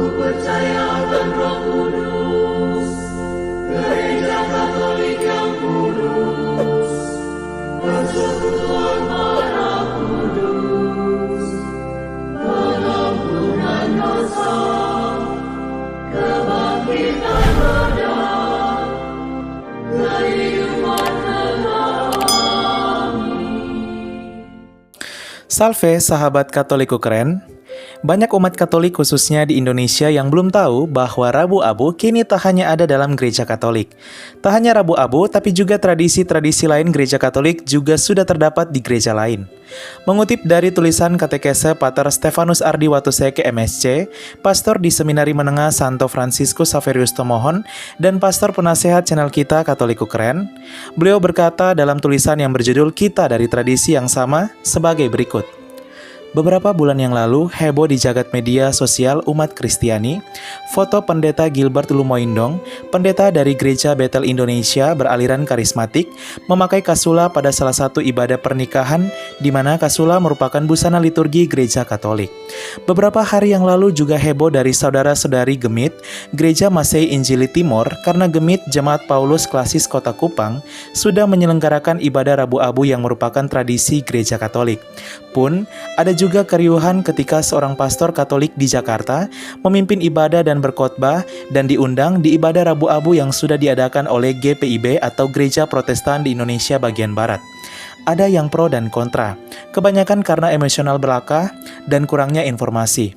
percaya akan Roh Kudus, Gereja Katolik yang kudus, persekutuan darah kudus, pengampunan dosa, kebangkitan badan, kehidupan kekal. Salve sahabat Katoliku keren. Banyak umat Katolik khususnya di Indonesia yang belum tahu bahwa Rabu Abu kini tak hanya ada dalam gereja Katolik. Tak hanya Rabu Abu, tapi juga tradisi-tradisi lain gereja Katolik juga sudah terdapat di gereja lain. Mengutip dari tulisan katekese Pater Stefanus Ardi Watuseke MSC, pastor di Seminari Menengah Santo Fransiskus Saverius Tomohon, dan pastor penasehat channel kita Katoliku Keren, beliau berkata dalam tulisan yang berjudul Kita dari Tradisi yang Sama sebagai berikut. Beberapa bulan yang lalu, heboh di jagat media sosial umat Kristiani, foto pendeta Gilbert Lumoindong, pendeta dari Gereja Bethel Indonesia beraliran karismatik, memakai kasula pada salah satu ibadah pernikahan, di mana kasula merupakan busana liturgi gereja Katolik. Beberapa hari yang lalu juga heboh dari saudara-saudari Gemit, Gereja Masei Injili Timor, karena Gemit Jemaat Paulus Klasis Kota Kupang sudah menyelenggarakan ibadah Rabu Abu yang merupakan tradisi gereja Katolik. Pun, ada juga keriuhan ketika seorang pastor Katolik di Jakarta memimpin ibadah dan berkhotbah dan diundang di ibadah Rabu Abu yang sudah diadakan oleh GPIB atau Gereja Protestan di Indonesia bagian Barat. Ada yang pro dan kontra, kebanyakan karena emosional belaka dan kurangnya informasi.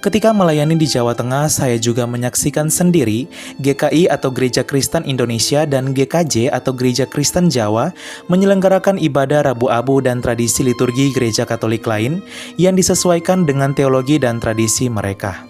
Ketika melayani di Jawa Tengah, saya juga menyaksikan sendiri GKI atau Gereja Kristen Indonesia dan GKJ atau Gereja Kristen Jawa menyelenggarakan ibadah Rabu Abu dan tradisi liturgi gereja Katolik lain yang disesuaikan dengan teologi dan tradisi mereka.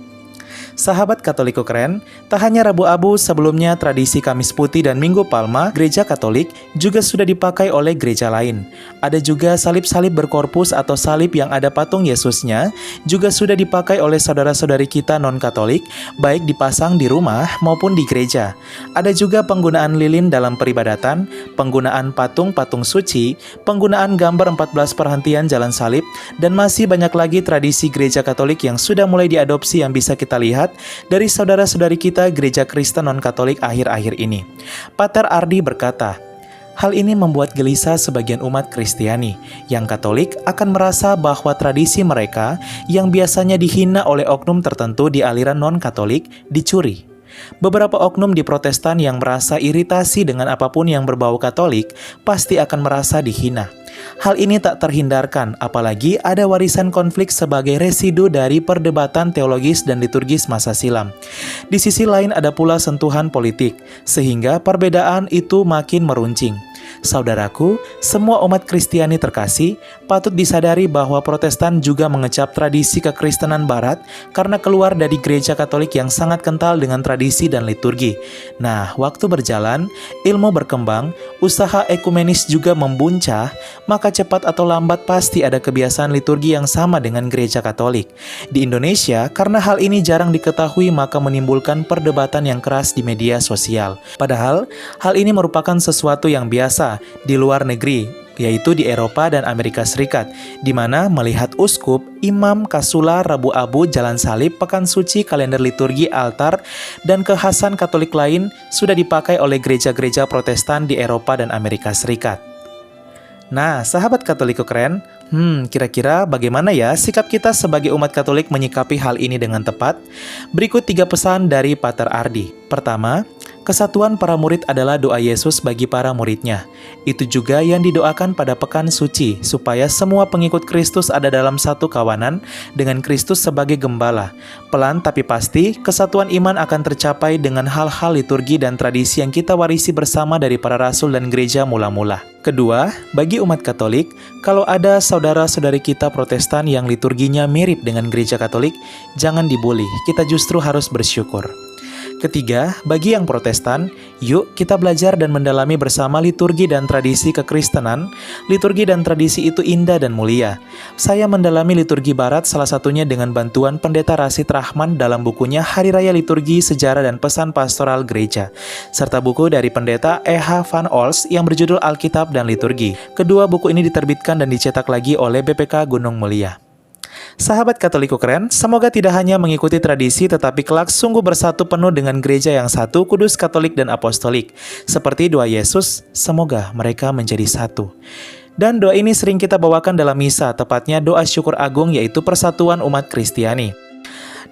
Sahabat Katoliku keren, tak hanya Rabu Abu, sebelumnya tradisi Kamis Putih dan Minggu Palma gereja Katolik juga sudah dipakai oleh gereja lain. Ada juga salib-salib berkorpus atau salib yang ada patung Yesusnya juga sudah dipakai oleh saudara-saudari kita non-Katolik, baik dipasang di rumah maupun di gereja. Ada juga penggunaan lilin dalam peribadatan, penggunaan patung-patung suci, penggunaan gambar 14 perhentian jalan salib, dan masih banyak lagi tradisi gereja Katolik yang sudah mulai diadopsi yang bisa kita lihat dari saudara-saudari kita gereja Kristen non-Katolik akhir-akhir ini. Pater Ardi berkata, hal ini membuat gelisah sebagian umat Kristiani yang Katolik akan merasa bahwa tradisi mereka yang biasanya dihina oleh oknum tertentu di aliran non-Katolik dicuri. Beberapa oknum di Protestan yang merasa iritasi dengan apapun yang berbau Katolik pasti akan merasa dihina. Hal ini tak terhindarkan, apalagi ada warisan konflik sebagai residu dari perdebatan teologis dan liturgis masa silam. Di sisi lain ada pula sentuhan politik, sehingga perbedaan itu makin meruncing. Saudaraku, semua umat Kristiani terkasih, patut disadari bahwa Protestan juga mengecap tradisi kekristenan Barat karena keluar dari gereja Katolik yang sangat kental dengan tradisi dan liturgi. Nah, waktu berjalan, ilmu berkembang, usaha ekumenis juga membuncah, maka cepat atau lambat pasti ada kebiasaan liturgi yang sama dengan gereja Katolik. Di Indonesia, karena hal ini jarang diketahui maka menimbulkan perdebatan yang keras di media sosial. Padahal, hal ini merupakan sesuatu yang biasa di luar negeri, yaitu di Eropa dan Amerika Serikat, di mana melihat uskup, imam, kasula, Rabu Abu, jalan salib, pekan suci, kalender liturgi, altar, dan kekhasan Katolik lain sudah dipakai oleh gereja-gereja Protestan di Eropa dan Amerika Serikat. Nah, sahabat Katoliku keren, kira-kira bagaimana ya sikap kita sebagai umat Katolik menyikapi hal ini dengan tepat? Berikut 3 pesan dari Pater Ardi. Pertama, kesatuan para murid adalah doa Yesus bagi para muridnya. Itu juga yang didoakan pada pekan suci, supaya semua pengikut Kristus ada dalam satu kawanan dengan Kristus sebagai gembala. Pelan tapi pasti, kesatuan iman akan tercapai dengan hal-hal liturgi dan tradisi yang kita warisi bersama dari para rasul dan gereja mula-mula. Kedua, bagi umat Katolik, kalau ada saudara-saudari kita Protestan yang liturginya mirip dengan gereja Katolik, jangan dibully, kita justru harus bersyukur. Ketiga, bagi yang Protestan, yuk kita belajar dan mendalami bersama liturgi dan tradisi kekristenan. Liturgi dan tradisi itu indah dan mulia. Saya mendalami liturgi Barat salah satunya dengan bantuan Pendeta Rasid Rahman dalam bukunya Hari Raya Liturgi, Sejarah dan Pesan Pastoral Gereja, serta buku dari Pendeta E.H. van Ols yang berjudul Alkitab dan Liturgi. Kedua buku ini diterbitkan dan dicetak lagi oleh BPK Gunung Mulia. Sahabat Katoliku keren, semoga tidak hanya mengikuti tradisi tetapi kelak sungguh bersatu penuh dengan gereja yang satu, kudus, katolik, dan apostolik. Seperti doa Yesus, semoga mereka menjadi satu. Dan doa ini sering kita bawakan dalam misa, tepatnya doa syukur agung yaitu persatuan umat Kristiani.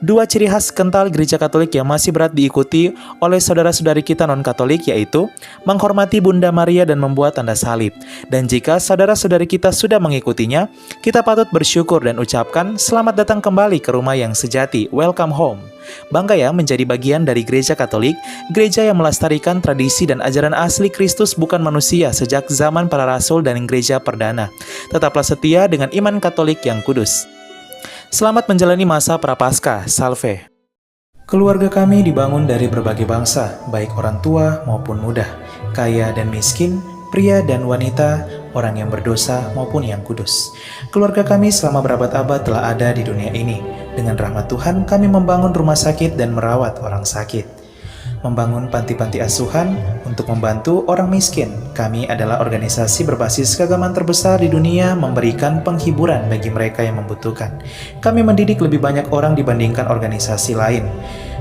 Dua ciri khas kental gereja Katolik yang masih berat diikuti oleh saudara-saudari kita non-Katolik yaitu menghormati Bunda Maria dan membuat tanda salib. Dan jika saudara-saudari kita sudah mengikutinya, kita patut bersyukur dan ucapkan selamat datang kembali ke rumah yang sejati, welcome home. Bangga ya menjadi bagian dari gereja Katolik, gereja yang melestarikan tradisi dan ajaran asli Kristus bukan manusia sejak zaman para rasul dan gereja perdana. Tetaplah setia dengan iman Katolik yang kudus. Selamat menjalani masa Prapaskah, Salve. Keluarga kami dibangun dari berbagai bangsa, baik orang tua maupun muda, kaya dan miskin, pria dan wanita, orang yang berdosa maupun yang kudus. Keluarga kami selama berabad-abad telah ada di dunia ini. Dengan rahmat Tuhan, kami membangun rumah sakit dan merawat orang sakit. Membangun panti-panti asuhan untuk membantu orang miskin. Kami adalah organisasi berbasis keagamaan terbesar di dunia memberikan penghiburan bagi mereka yang membutuhkan. Kami mendidik lebih banyak orang dibandingkan organisasi lain.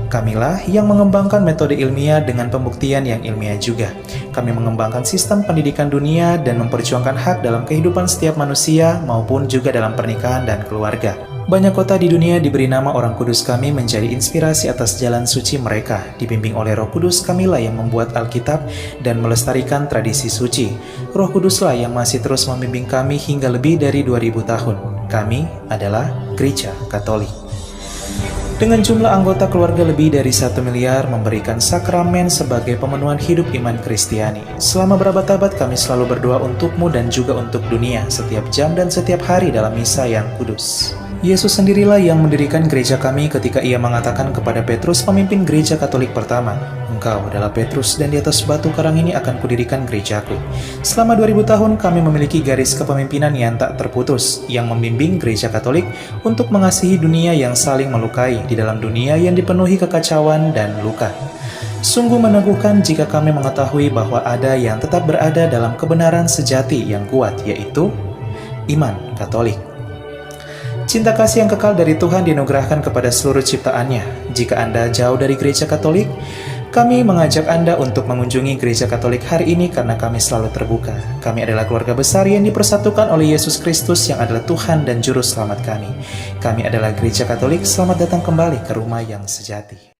Kamilah yang mengembangkan metode ilmiah dengan pembuktian yang ilmiah juga. Kami mengembangkan sistem pendidikan dunia dan memperjuangkan hak dalam kehidupan setiap manusia maupun juga dalam pernikahan dan keluarga. Banyak kota di dunia diberi nama orang kudus kami menjadi inspirasi atas jalan suci mereka. Dibimbing oleh Roh Kudus, kamilah yang membuat Alkitab dan melestarikan tradisi suci. Roh Kuduslah yang masih terus membimbing kami hingga lebih dari 2000 tahun. Kami adalah Gereja Katolik. Dengan jumlah anggota keluarga lebih dari 1 miliar memberikan sakramen sebagai pemenuhan hidup iman Kristiani. Selama berabad-abad kami selalu berdoa untukmu dan juga untuk dunia setiap jam dan setiap hari dalam misa yang kudus. Yesus sendirilah yang mendirikan gereja kami ketika ia mengatakan kepada Petrus, pemimpin gereja Katolik pertama, "Engkau adalah Petrus dan di atas batu karang ini akan kudirikan gerejaku." Selama 2000 tahun kami memiliki garis kepemimpinan yang tak terputus, yang membimbing gereja Katolik untuk mengasihi dunia yang saling melukai di dalam dunia yang dipenuhi kekacauan dan luka. Sungguh meneguhkan jika kami mengetahui bahwa ada yang tetap berada dalam kebenaran sejati yang kuat, yaitu iman Katolik. Cinta kasih yang kekal dari Tuhan dianugerahkan kepada seluruh ciptaannya. Jika Anda jauh dari gereja Katolik, kami mengajak Anda untuk mengunjungi gereja Katolik hari ini karena kami selalu terbuka. Kami adalah keluarga besar yang dipersatukan oleh Yesus Kristus yang adalah Tuhan dan Juru Selamat kami. Kami adalah gereja Katolik, selamat datang kembali ke rumah yang sejati.